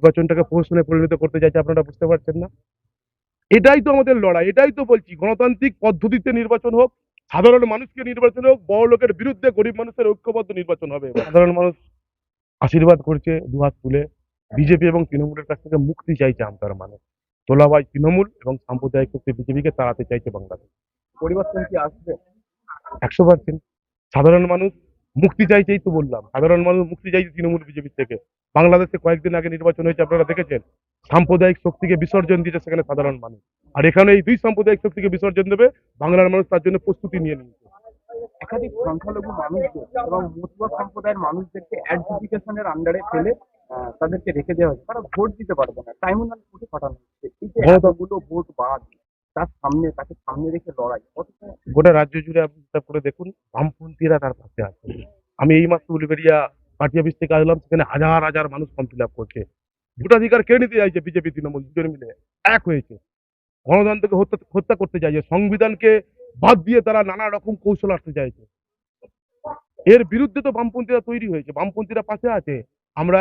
নির্বাচনটাকে প্রহসনে পরিণত করতে চাইছে, আপনারা বুঝতে পারছেন না? এটাই তো আমাদের লড়াই, এটাই তো বলছি, গণতান্ত্রিক পদ্ধতিতে নির্বাচন হোক, সাধারণ মানুষকে নির্বাচন হোক, বড় লোকের বিরুদ্ধে গরিব মানুষের ঐক্যবদ্ধ নির্বাচন হবে। সাধারণ মানুষ আশীর্বাদ করছে দুহাত তুলে, বিজেপি এবং তৃণমূলের কাছ থেকে মুক্তি চাইছে আমতার মানুষ। তোলাবাই তৃণমূল এবং সাম্প্রদায়িক শক্তি বিজেপিকে তাড়াতে চাইছে বাংলাদেশ। পরিবর্তন কি আসবে? 100%। সাধারণ মানুষ মুক্তি চাইছেই তো বললাম, সাধারণ মানুষ মুক্তি চাইছে তৃণমূল বিজেপির থেকে। বাংলাদেশে কয়েকদিন আগে নির্বাচন হয়েছে, আপনারা দেখেছেন, সাম্প্রদায়িক শক্তিকে বিসর্জন দিয়েছে সেখানে সাধারণ মানুষ। আর এখানে এই দুই সাম্প্রদায়িক শক্তিকে বিসর্জন দেবে বাংলার মানুষ, তার জন্য প্রস্তুতি নিয়ে নিয়েছে। একাধিক সংখ্যালঘু মানুষদের এবং মতুয়া সম্প্রদায়ের মানুষদেরকে অ্যাডজুডিকেশনের আন্ডারে ফেলে তাদেরকে রেখে দেওয়া হয়েছে, তারা ভোট দিতে পারবে না, ট্রাইব্যুনাল কোর্টে পাঠানো হচ্ছে। এই যে এতগুলো ভোট বাদ, তাকে সামনে রেখে লড়াই কতটা? গোটা রাজ্য জুড়ে আপনি হিসাব করে দেখুন, বামপন্থীরা তার পাশে আছে। আমি এই মাত্র উলুবেড়িয়া পার্টি অফিস থেকে আসলাম, সেখানে হাজার হাজার মানুষ ফর্ম ফিল আপ করছে। ভোটাধিকার কেড়ে নিতে চাইছে বিজেপি তৃণমূল দুজন মিলে, এক হয়েছে। গণতন্ত্রকে হত্যা হত্যা করতে চাইছে, সংবিধানকে বাদ দিয়ে তারা নানা রকম কৌশল আসতে চাইছে। এর বিরুদ্ধে তো বামপন্থীরা তৈরি হয়েছে, বামপন্থীরা পাশে আছে। আমরা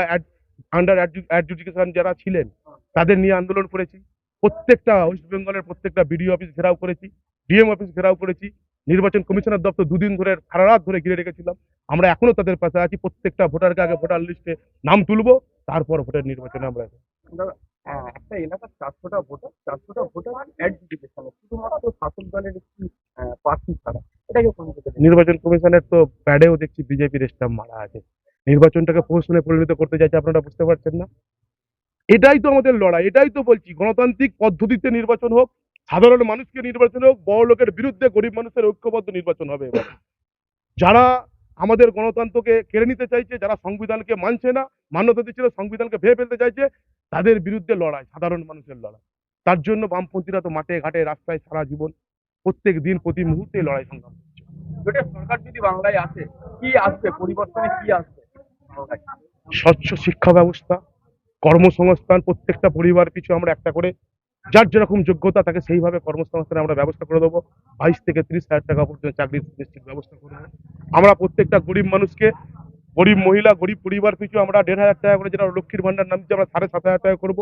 আন্ডার অ্যাডজুডিকেশন যারা ছিলেন তাদের নিয়ে আন্দোলন করেছি, প্রত্যেকটা ওয়েস্ট বেঙ্গলের প্রত্যেকটা বিডিও অফিস ঘেরাও করেছি, ডিএম অফিস ঘেরাও করেছি, নির্বাচন কমিশনার দপ্তর দুদিন ধরে সারা রাত ধরে ঘিরে রেখেছিলাম। আমরা এখনো তাদের পাশে আছি, প্রত্যেকটা ভোটারকে আগে ভোটার লিস্টে নাম তুলবো, তারপর ভোটের নির্বাচনে আমরা। আমরা একটা এলাকার 400টা ভোটার অ্যাডজুডিকেশনে, শুধুমাত্র শাসক দলের একটি প্রার্থী ছাড়া, এটাকে কোন দিকে দেখবেন? নির্বাচন কমিশনের তো প্যাডেও দেখছি বিজেপির স্টাম্প মারা আছে। নির্বাচনটাকে প্রহসনে পরিণত করতে চাইছে, আপনারা বুঝতে পারছেন না? এটাই তো আমাদের লড়াই, এটাই তো বলছি, গণতান্ত্রিক পদ্ধতিতে নির্বাচন হোক, সাধারণ মানুষকে নির্বাচন হোক, বড় লোকের বিরুদ্ধে গরিব মানুষের ঐক্যবদ্ধ নির্বাচন হবে এবার। যারা আমাদের গণতন্ত্রকে কেড়ে নিতে চাইছে, যারা সংবিধানকে মানছে না, মান্যতা দিচ্ছে না, সংবিধানকে ভেঙে ফেলতে চাইছে, তাদের বিরুদ্ধে লড়াই, সাধারণ মানুষের লড়াই। তার জন্য বামপন্থীরা তো মাঠে ঘাটে রাস্তায় সারা জীবন, প্রত্যেক দিন প্রতি মুহূর্তে লড়াই সংগ্রাম করছে। জোটের সরকার যদি বাংলায় আসে, কি আসবে পরিবর্তনে, কি আসবে বাংলায়? স্বচ্ছ শিক্ষা ব্যবস্থা, কর্মসংস্থান, প্রত্যেকটা পরিবার পিছু আমরা একটা করে, যার যেরকম যোগ্যতা তাকে সেইভাবে কর্মসংস্থানের আমরা ব্যবস্থা করে দেবো। 22 থেকে 30 হাজার টাকা পর্যন্ত চাকরির নিশ্চিত ব্যবস্থা করবো। আমরা প্রত্যেকটা গরিব মানুষকে, গরিব মহিলা, গরিব পরিবার পিছু আমরা 1,500 টাকা করে, যেটা লক্ষ্মীর ভান্ডার নাম দিচ্ছে, আমরা 7,500 টাকা করবো।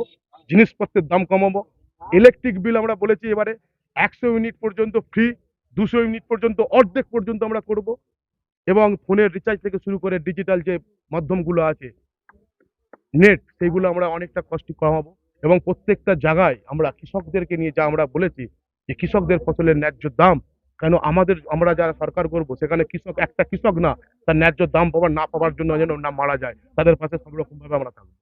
জিনিসপত্রের দাম কমাবো। ইলেকট্রিক বিল আমরা বলেছি এবারে 100 ইউনিট পর্যন্ত ফ্রি, 200 ইউনিট পর্যন্ত অর্ধেক পর্যন্ত আমরা করব। এবং ফোনের রিচার্জ থেকে শুরু করে ডিজিটাল যে মাধ্যমগুলো আছে, নেট, সেইগুলো আমরা অনেকটা কষ্ট কমাবো। এবং প্রত্যেকটা জায়গায় আমরা কৃষকদেরকে নিয়ে, যা আমরা বলেছি যে কৃষকদের ফসলের ন্যায্য দাম, কেন আমরা যারা সরকার করবো সেখানে কৃষক, একটা কৃষক না, তার ন্যায্য দাম পাওয়ার না পাওয়ার জন্য যেন না মারা যায়, তাদের পাশে সব রকম ভাবে আমরা থাকবো।